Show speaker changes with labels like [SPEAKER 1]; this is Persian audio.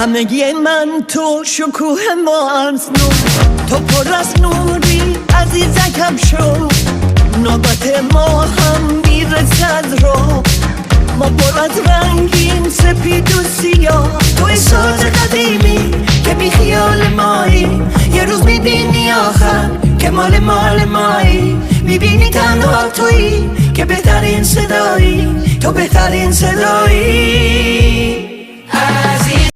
[SPEAKER 1] همگی من تو شکوه ما از نو، تو پر از نوری عزیزکم شو. نوبت ما هم میرسد رو، ما پر از رنگیم سپید و سیاه. توی ساز قدیمی که بی خیال مایی، یه روز میبینی آخر که مال مایی. میبینی تنها تویی که بهترین صدایی، تو بهترین صدایی.